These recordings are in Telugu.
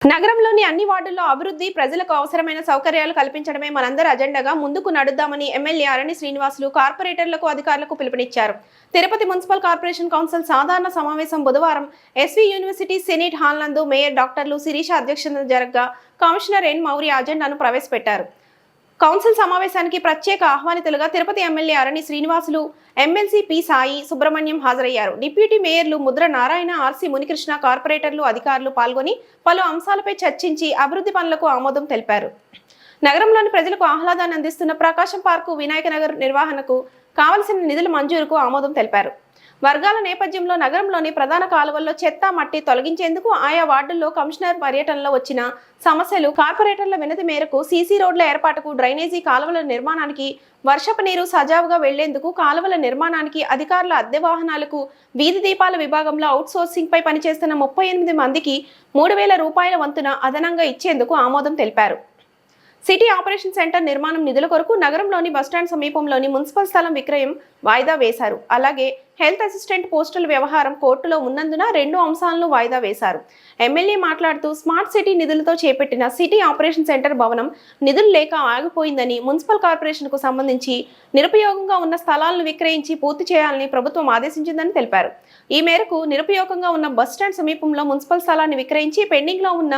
నగరంలోని అన్ని వార్డుల్లో అభివృద్ధి, ప్రజలకు అవసరమైన సౌకర్యాలు కల్పించడమే మనందరి అజెండాగా ముందుకు నడుద్దామని ఎమ్మెల్యే అరణి శ్రీనివాసులు కార్పొరేటర్లకు, అధికారులకు పిలుపునిచ్చారు. తిరుపతి మున్సిపల్ కార్పొరేషన్ కౌన్సిల్ సాధారణ సమావేశం బుధవారం ఎస్వి యూనివర్సిటీ సెనేట్ హాల్ నందు మేయర్ డాక్టర్లు శిరీష అధ్యక్షతన జరగగా కమిషనర్ ఎన్ మౌర్య అజెండాను ప్రవేశపెట్టారు. కౌన్సిల్ సమావేశానికి ప్రత్యేక ఆహ్వానితులుగా తిరుపతి ఎమ్మెల్యే అరణి శ్రీనివాసులు, ఎమ్మెల్సీ పి సాయి సుబ్రహ్మణ్యం హాజరయ్యారు. డిప్యూటీ మేయర్లు ముద్ర నారాయణ, ఆర్సి మునికృష్ణ, కార్పొరేటర్లు, అధికారులు పాల్గొని పలు అంశాలపై చర్చించి అభివృద్ధి పనులకు ఆమోదం తెలిపారు. నగరంలోని ప్రజలకు ఆహ్లాదాన్ని అందిస్తున్న ప్రకాశం పార్కు, వినాయక నగర్ నిర్వహణకు కావలసిన నిధుల మంజూరుకు ఆమోదం తెలిపారు. వర్గాల నేపథ్యంలో నగరంలోని ప్రధాన కాలువల్లో చెత్త, మట్టి తొలగించేందుకు ఆయా వార్డుల్లో కమిషనర్ పర్యటనలో వచ్చిన సమస్యలు, కార్పొరేటర్ల వినతి మేరకు సీసీ రోడ్ల ఏర్పాటుకు, డ్రైనేజీ కాలువల నిర్మాణానికి, వర్షపు నీరు సజావుగా వెళ్లేందుకు కాలువల నిర్మాణానికి, అధికారుల అద్దె వాహనాలకు, వీధి దీపాల విభాగంలో అవుట్సోర్సింగ్ పై పనిచేస్తున్న 38 మందికి 3,000 రూపాయల వంతున అదనంగా ఇచ్చేందుకు ఆమోదం తెలిపారు. సిటీ ఆపరేషన్ సెంటర్ నిర్మాణం నిధుల కొరకు నగరంలోని బస్టాండ్ సమీపంలోని మున్సిపల్ స్థలం విక్రయం వాయిదా వేశారు. అలాగే హెల్త్ అసిస్టెంట్ పోస్టుల వ్యవహారం కోర్టులో ఉన్నందున 2 అంశాలను వాయిదా వేశారు. ఎమ్మెల్యే మాట్లాడుతూ స్మార్ట్ సిటీ నిధులతో చేపట్టిన సిటీ ఆపరేషన్ సెంటర్ భవనం నిధులు లేక ఆగిపోయిందని, మున్సిపల్ కార్పొరేషన్ కు సంబంధించి నిరుపయోగంగా ఉన్న స్థలాలను విక్రయించి పూర్తి చేయాలని ప్రభుత్వం ఆదేశించిందని తెలిపారు. ఈ మేరకు నిరుపయోగంగా ఉన్న బస్టాండ్ సమీపంలో మున్సిపల్ స్థలాన్ని విక్రయించి పెండింగ్ లో ఉన్న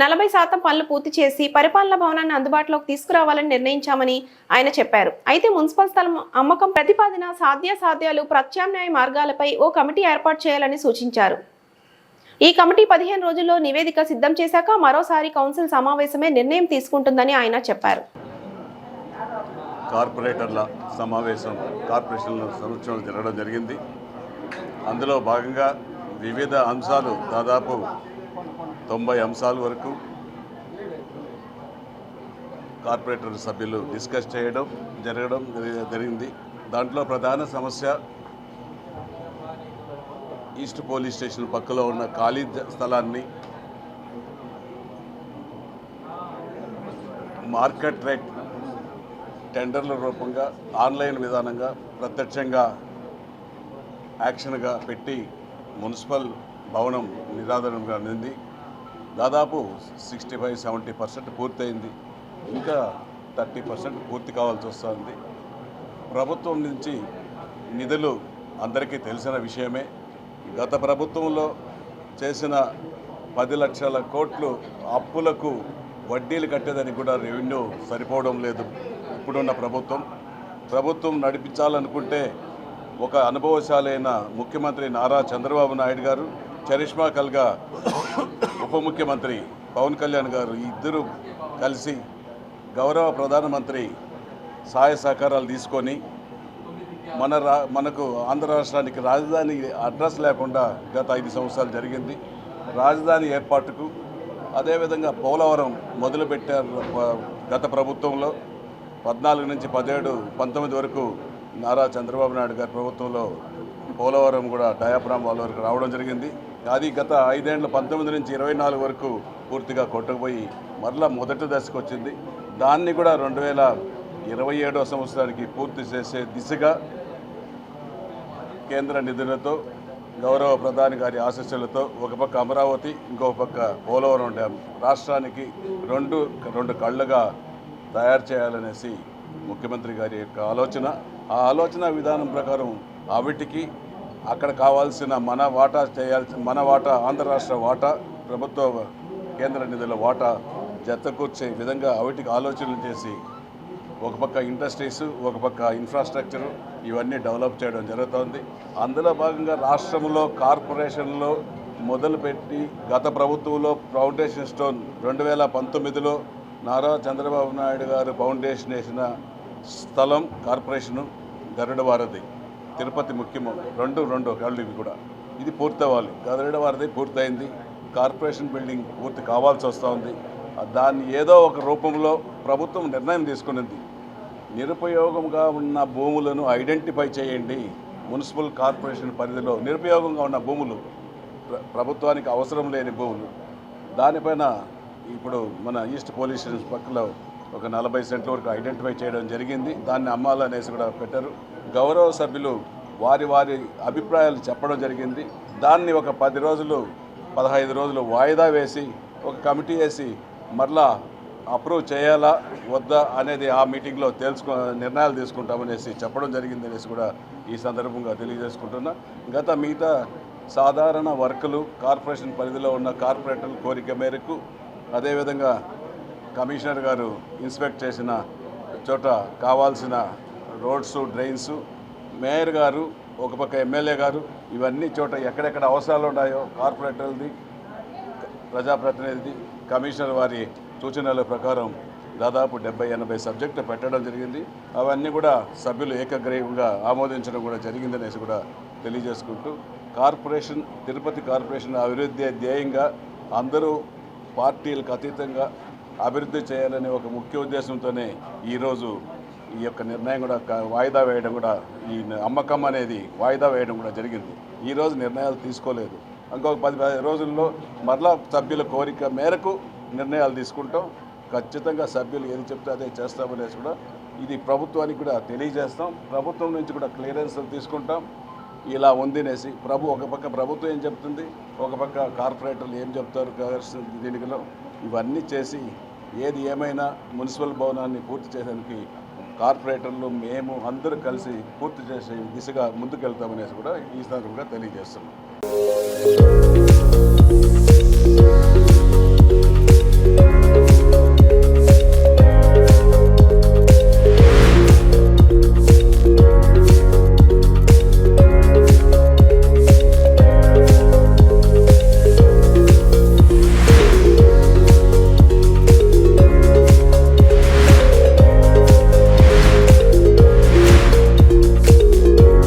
40% పనులు పూర్తి చేసి పరిపాలనా భవనాన్ని అందుబాటులోకి తీసుకురావాలని నిర్ణయించామని ఆయన చెప్పారు. అయితే మున్సిపల్ స్థలం అమ్మకం ప్రతిపాదన, సాధ్యాసాధ్యాలు, ప్రత్యామ్నాయ మార్గాలపై ఓ కమిటీ ఏర్పాటు చేయాలని సూచించారు. ఈ కమిటీ 15 రోజుల్లో నివేదిక సిద్ధం చేశాక మరోసారి కౌన్సిల్ సమావేశమే నిర్ణయం తీసుకుంటుందని ఆయన చెప్పారు. కార్పొరేటర్ల సమావేశం కార్పొరేషన్ల సంవత్సరం జరగడం జరిగింది. అందులో భాగంగా వివిధ అంశాలు, దాదాపు 90 అంశాల వరకు కార్పొరేటర్ సభ్యులు డిస్కస్ జరగడం జరిగింది. దాంట్లో ప్రధాన సమస్య ఈస్ట్ పోలీస్ స్టేషన్ పక్కలో ఉన్న ఖాళీ స్థలాన్ని మార్కెట్ రేట్ టెండర్ల రూపంగా ఆన్లైన్ విధానంగా ప్రత్యక్షంగా యాక్షన్గా పెట్టి మున్సిపల్ భవనం నిరాదరణగా నింది. దాదాపు 65-70% పూర్తయింది. ఇంకా 30% పూర్తి కావాల్సి వస్తుంది. ప్రభుత్వం నుంచి నిధులు అందరికీ తెలిసిన విషయమే. గత ప్రభుత్వంలో చేసిన 10 లక్షల కోట్లు అప్పులకు వడ్డీలు కట్టేదని కూడా రెవెన్యూ సరిపోవడం లేదు. ఇప్పుడున్న ప్రభుత్వం నడిపించాలనుకుంటే ఒక అనుభవశాలైన ముఖ్యమంత్రి నారా చంద్రబాబు నాయుడు గారు, చరిష్మా కల్గా ఉప ముఖ్యమంత్రి పవన్ కళ్యాణ్ గారు ఇద్దరు కలిసి గౌరవ ప్రధానమంత్రి సహాయ సహకారాలు తీసుకొని మనకు ఆంధ్ర రాష్ట్రానికి రాజధాని అడ్రస్ లేకుండా గత 5 సంవత్సరాలు జరిగింది. రాజధాని ఏర్పాటుకు, అదేవిధంగా పోలవరం మొదలుపెట్టారు గత ప్రభుత్వంలో. 14 నుంచి 17, 19 వరకు నారా చంద్రబాబు నాయుడు గారి ప్రభుత్వంలో పోలవరం కూడా డయాఫ్రామ్ వాళ్ళ వరకు రావడం జరిగింది. అది గత 5 ఏళ్ళు 19 నుంచి 24 వరకు పూర్తిగా కొట్టుకుపోయి మరలా మొదటి దశకు వచ్చింది. దాన్ని కూడా 2027వ సంవత్సరానికి పూర్తి చేసే దిశగా కేంద్ర నిధులతో, గౌరవ ప్రధాని గారి ఆశీస్సులతో ఒక పక్క అమరావతి, ఇంకో పక్క పోలవరం డ్యాం రాష్ట్రానికి రెండు కళ్ళుగా తయారు చేయాలనేసి ముఖ్యమంత్రి గారి యొక్క ఆలోచన. ఆ ఆలోచన విధానం ప్రకారం అవిటికి అక్కడ కావాల్సిన మన వాటా ఆంధ్ర రాష్ట్ర వాటా, ప్రభుత్వ కేంద్ర నిధుల వాటా జతకూర్చే విధంగా అవిటికి ఆలోచనలు చేసి ఒక పక్క ఇండస్ట్రీస్, ఒక పక్క ఇన్ఫ్రాస్ట్రక్చరు ఇవన్నీ డెవలప్ చేయడం జరుగుతోంది. అందులో భాగంగా రాష్ట్రంలో కార్పొరేషన్లో మొదలుపెట్టి గత ప్రభుత్వంలో ఫౌండేషన్ స్టోన్ 2019లో నారా చంద్రబాబు నాయుడు గారు ఫౌండేషన్ వేసిన స్థలం కార్పొరేషను గరుడ వారధి, తిరుపతి ముఖ్యము రెండు కళ్ళు ఇవి కూడా. ఇది పూర్తవ్వాలి. గరుడ వారధి పూర్తయింది. కార్పొరేషన్ బిల్డింగ్ పూర్తి కావాల్సి వస్తుంది. దాన్ని ఏదో ఒక రూపంలో ప్రభుత్వం నిర్ణయం తీసుకున్నది. నిరుపయోగంగా ఉన్న భూములను ఐడెంటిఫై చేయండి. మున్సిపల్ కార్పొరేషన్ పరిధిలో నిరుపయోగంగా ఉన్న భూములు, ప్రభుత్వానికి అవసరం లేని భూములు, దానిపైన ఇప్పుడు మన ఈస్ట్ పోలీస్ స్టేషన్ పక్కలో ఒక 40 సెంట్ల వరకు ఐడెంటిఫై చేయడం జరిగింది. దాన్ని అమ్మాలనేసి కూడా పెట్టారు. గౌరవ సభ్యులు వారి అభిప్రాయాలు చెప్పడం జరిగింది. దాన్ని ఒక 10 రోజులు 15 రోజులు వాయిదా వేసి ఒక కమిటీ వేసి మరలా అప్రూవ్ చేయాలా వద్దా అనేది ఆ మీటింగ్లో నిర్ణయాలు తీసుకుంటామనేసి చెప్పడం జరిగిందనేసి కూడా ఈ సందర్భంగా తెలియజేసుకుంటున్నా. మిగతా సాధారణ వర్కులు కార్పొరేషన్ పరిధిలో ఉన్న కార్పొరేటర్ల కోరిక మేరకు, అదేవిధంగా కమిషనర్ గారు ఇన్స్పెక్ట్ చేసిన చోట కావాల్సిన రోడ్స్, డ్రైన్స్, మేయర్ గారు, ఒక పక్క ఎమ్మెల్యే గారు, ఇవన్నీ చోట ఎక్కడెక్కడ అవసరాలు ఉన్నాయో కార్పొరేటర్ది, ప్రజాప్రతినిధి, కమిషనర్ వారి సూచనల ప్రకారం దాదాపు 70-80 సబ్జెక్టు పెట్టడం జరిగింది. అవన్నీ కూడా సభ్యులు ఏకగ్రీవంగా ఆమోదించడం కూడా జరిగిందనేసి కూడా తెలియజేసుకుంటూ, తిరుపతి కార్పొరేషన్ అభివృద్ధి ధ్యేయంగా అందరూ పార్టీలకు అతీతంగా అభివృద్ధి చేయాలనే ఒక ముఖ్య ఉద్దేశంతోనే ఈరోజు ఈ యొక్క నిర్ణయం కూడా వాయిదా వేయడం కూడా, ఈ అమ్మకం అనేది వాయిదా వేయడం కూడా జరిగింది. ఈరోజు నిర్ణయాలు తీసుకోలేదు. ఇంకొక 10 రోజుల్లో మరలా సభ్యుల కోరిక మేరకు నిర్ణయాలు తీసుకుంటాం. ఖచ్చితంగా సభ్యులు ఏది చెప్తే అదే చేస్తామనేసి కూడా ఇది ప్రభుత్వానికి కూడా తెలియజేస్తాం. ప్రభుత్వం నుంచి కూడా క్లియరెన్స్ తీసుకుంటాం. ఇలా ఉందినేసి ఒక పక్క ప్రభుత్వం ఏం చెప్తుంది, ఒక పక్క కార్పొరేటర్లు ఏం చెప్తారు దీనిలో, ఇవన్నీ చేసి ఏది ఏమైనా మున్సిపల్ భవనాన్ని పూర్తి చేయడానికి కార్పొరేటర్లు మేము అందరూ కలిసి పూర్తి చేసే దిశగా ముందుకెళ్తామనేసి కూడా ఈ సందర్భంగా తెలియజేస్తున్నాం.